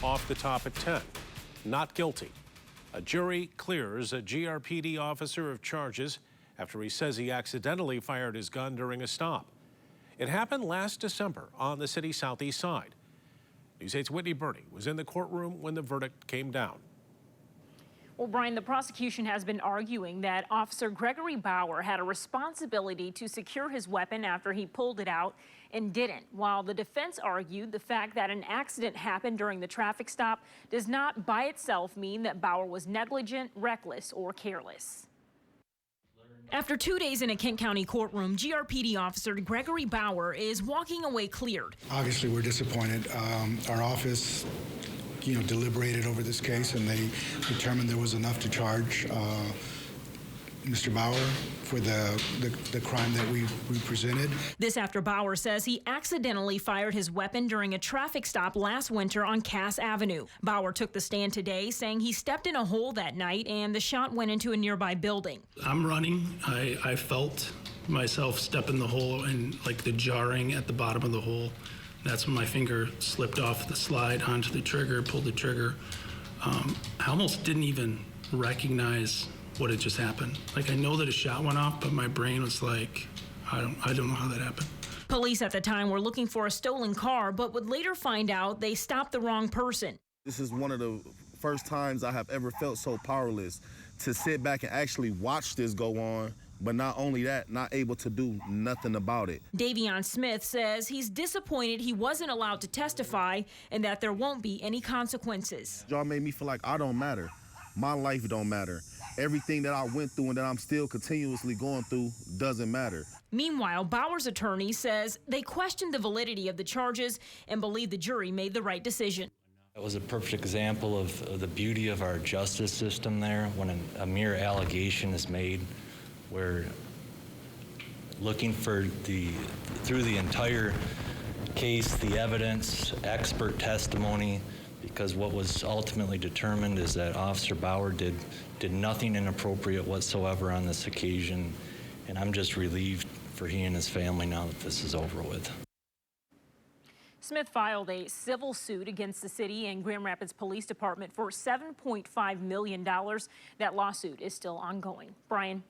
off the top at 10. Not guilty. A jury clears a GRPD officer of charges after he says he accidentally fired his gun during a stop. It happened last December on the city's southeast side. News 8's Whitney Burney was in the courtroom when the verdict came down. Well, Brian, the prosecution has been arguing that Officer Gregory Bauer had a responsibility to secure his weapon after he pulled it out and didn't, while the defense argued the fact that an accident happened during the traffic stop does not by itself mean that Bauer was negligent, reckless, or careless. After 2 days in a Kent County courtroom, GRPD officer Gregory Bauer is walking away cleared. Obviously, we're disappointed. Our office deliberated over this case, and they determined there was enough to charge Mr. Bauer for the crime that we presented. This after Bauer says he accidentally fired his weapon during a traffic stop last winter on Cass Avenue. Bauer took the stand today, saying he stepped in a hole that night and the shot went into a nearby building. I'm running. I felt myself step in the hole and like the jarring at the bottom of the hole. That's when my finger slipped off the slide onto the trigger, pulled the trigger. I almost didn't even recognize what had just happened. Like, I know that a shot went off, but my brain was like, I don't know how that happened. Police at the time were looking for a stolen car, but would later find out they stopped the wrong person. This is one of the first times I have ever felt so powerless to sit back and actually watch this go on. But not only that, not able to do nothing about it. Davion Smith says he's disappointed he wasn't allowed to testify and that there won't be any consequences. Y'all made me feel like I don't matter. My life don't matter. Everything that I went through and that I'm still continuously going through doesn't matter. Meanwhile, Bauer's attorney says they questioned the validity of the charges and believe the jury made the right decision. It was a perfect example of the beauty of our justice system there when a mere allegation is made. We're looking for through the entire case, the evidence, expert testimony, because what was ultimately determined is that Officer Bauer did nothing inappropriate whatsoever on this occasion, and I'm just relieved for he and his family now that this is over with. Smith filed a civil suit against the city and Grand Rapids Police Department for $7.5 million. That lawsuit is still ongoing. Brian.